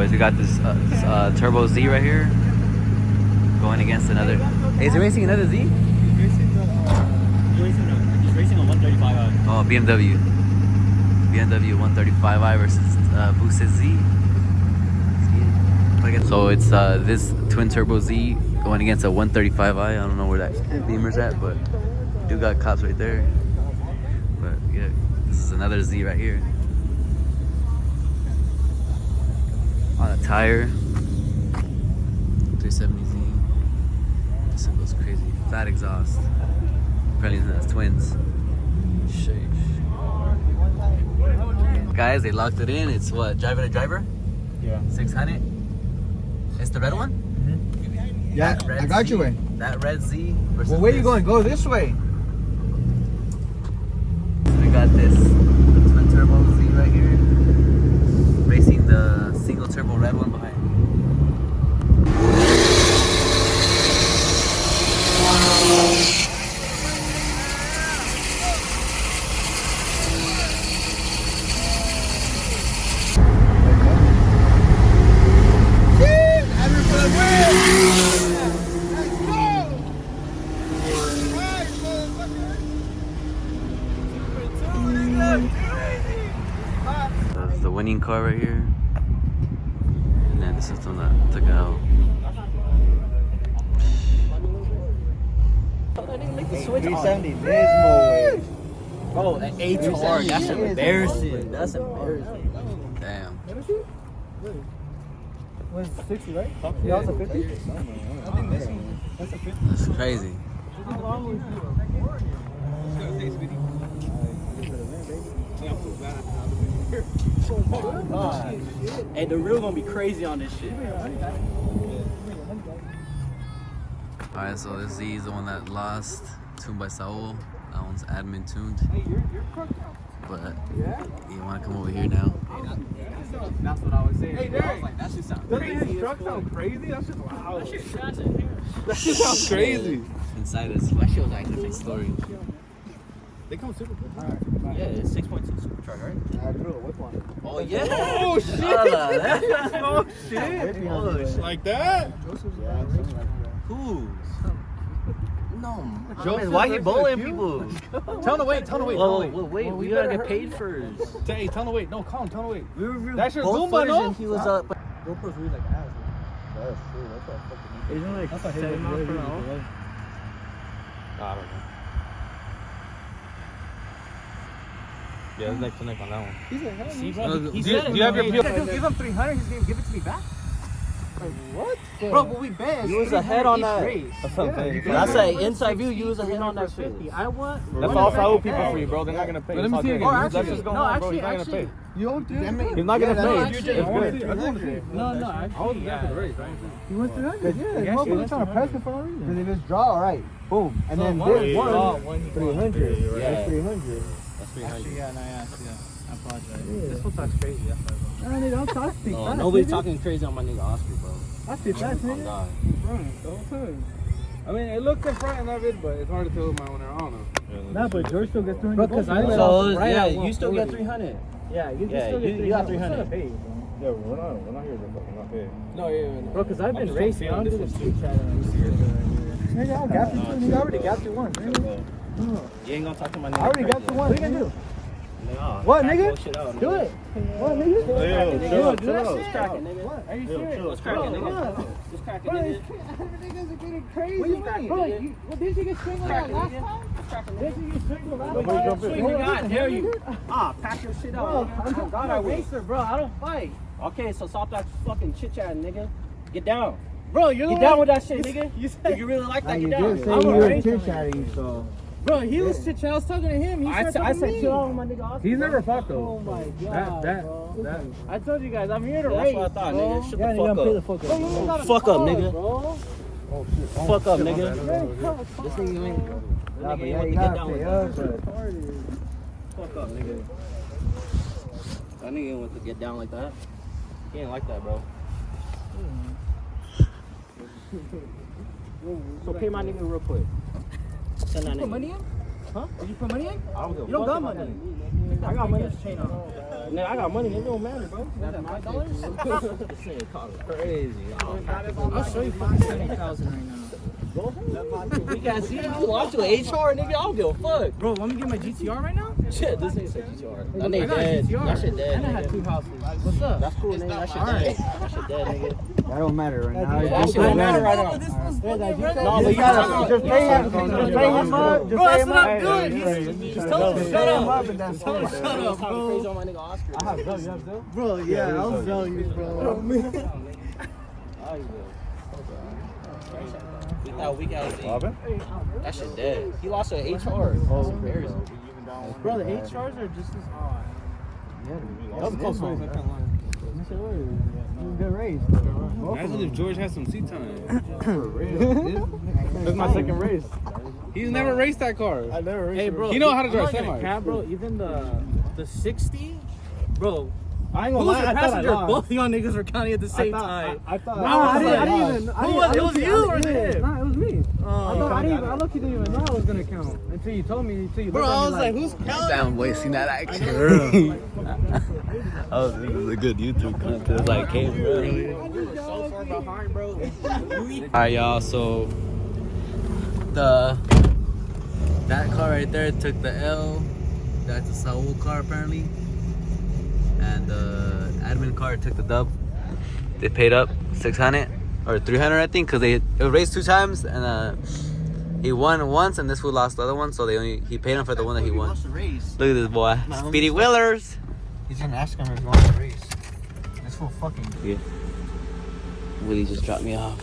boys. We got this Turbo Z right here going against another. Hey, is he racing another Z? He's racing a 135i. Oh, BMW 135i versus boosted Z. So it's this twin turbo Z going against a 135i. I don't know where that Beamer's at, but we do got cops right there. But yeah, this is another Z right here. On a tire, 370Z. This one goes crazy. Fat exhaust. Apparently that's twins. Sheesh. Guys, they locked it in. It's what? Driver to driver? Yeah. 600. It's the red one? Mm-hmm. Yeah, I got Z, you way. That red Z versus Well, where this. you going? Go this way. We got this twin turbo Z right here. Racing the single turbo red one behind. That's the winning car right here. And then this is the one that took it out. The switch 370 Nismo. Oh, an A2R. That's embarrassing. That's embarrassing. Damn. Was 60, right? Yeah, it's a 50. I think that's a 50. That's crazy. Hey, the real gonna be crazy on this shit. Alright, so this Z is the one that lost. Tuned by Saul. That one's admin tuned. But you want to come over here now? That's what I was saying. Hey, Derek. Like, that shit sound Doesn't crazy. his truck sound crazy? That shit's loud. That shit sounds in here. That shit sounds crazy. Inside us. That shit was like a different Story. They come super good. Yeah, it's 6.2 Supercharged, right? I threw a whip on it. Oh, yeah. Oh, shit. Oh, shit. Like that? Who? No. Joseph, Why he that's bullying like people? Tell him to wait. Tell him to wait. Whoa, wait, we gotta get paid first. Hey, tell him to wait. No, call him. Tell him to wait. We reviewed That's your both Goomba, footage no? and he was up. GoPro's really like ass. That's true. That's what fucking. Isn't it like 7 miles per hour? I don't know. Yeah, it's neck to neck on that one. He's like, See, hey, bro, he Do you said it. have your If PO? I give him 300, he's gonna give it to me back. Like, what? Bro, but we bet. You was ahead on that. That's what I'm saying. That's an inside view. You was ahead on that shit. I want. That's all Saul people for you, bro. They're not gonna pay. Let me see it That's again. just going on, bro. He's not gonna pay. You don't do that. He's not gonna pay. It's It's good. No, actually, yeah. He went 300. Yeah, he's trying to press it for no reason. Because if it's draw, all right, boom. And then this one, 300. Yeah. That's 300. That's 300. Yeah. I apologize. This one talks crazy. That's why. nigga, don't talk to me. No, nobody's talking crazy on my nigga Oscar, bro. I speak fast, Oh, nigga. God. I mean, it looks in front of it, but it's hard to tell my owner. I don't know. Nah, but George still gets 300. Bro, because I let off right at you still get 300. Yeah, you Yeah, still you get got 300. 300. Yeah, we're not here to fucking not pay. No, Bro, because I've been just racing. I trying don't to do see the street chat. Nigga, I'll gap you two. Nigga, I already gapped you once. You ain't gonna talk to my nigga. I already gapped you once. What are you gonna do? What, nigga? Do it. What, nigga? Do that shit. Are you serious? What's cracking, nigga? What's cracking, nigga? Niggas are getting crazy. What are you cracking, bro? Didn't you get strangled out last time? Didn't you get strangled last time? God dare you. Pack your shit out. I'm not a racer, bro. I don't fight. Okay, so stop that fucking chit chatting, nigga. Get down. Bro, you're Get down with that shit, nigga. You If said you really like that, you get down. did say I'm you a were racer. chit-chatting, so. Bro, he was chit-chatting. I was talking to him. He I said chill out with my nigga Oscar. He's never fought though. Oh my god. That. I told you guys, I'm here to That's race. what I thought, bro. nigga. Shut Yeah, the nigga, fuck pay the up. fuck up. Fuck up, nigga. Bro. Fuck up, nigga. This nigga ain't. Nah, but yeah, you want you to get gotta down with pay that. us. Fuck up, nigga. That nigga ain't want to get down like that. He ain't like that, bro. So pay my nigga real quick. Send that You put nigga. money in? Huh? Did you put money in? I don't give a You don't fuck got about money. that. I got money. Chain on. Nah, I got money. It don't matter, bro. That's my dollars. This ain't crazy. I'll show you fucking 70,000 right now. We got see you lost to an HR, nigga. I don't give a fuck. Bro, want me to get my GTR right now? Shit, this ain't say GTR. That I nigga got a dead. GTR. That shit dead. And I had 2 houses. What's up? That's cool, nigga. That shit dead. That shit dead, nigga. That don't matter right now. That shit don't matter right now. No, but you gotta just pay him. Just pay him up. Just pay him up. Just tell him to shut up. Tell him shut up, bro. Crazy on my nigga Oscar. I have Doug. You have Doug? Bro, yeah, I was telling you, bro. We got that shit dead. He lost to HR. Oh, embarrassing. Bro, the HRs are just as hard. Yeah, that was a close race. I can't lie. Good race. Imagine if George had some seat time. That's my second race. He's never raced that car. I never raced. Hey, bro. He know how to drive semi. Bro, even the 60, bro. I ain't gonna lie. I passenger? Both of y'all niggas were counting at the same time. I thought. I didn't even. It was you or him? Nah, it was me. I looked, you didn't even know I was gonna count until you told me. Bro, I was like, who's counting? Damn, wasting that action. Oh, this is a good YouTube content. It's like, hey, bro. We were so far behind, bro. Alright, y'all. So that car right there took the L. That's a Saul car apparently. And the admin car took the dub. They paid up 600 or 300, I think, because it raced 2 times and he won once and this fool lost the other one, so he paid him for the one that he won. Look at this boy, Speedy Willers. He's gonna ask him if he wants to race. This fool fucking. Yeah. Wheelie just dropped me off.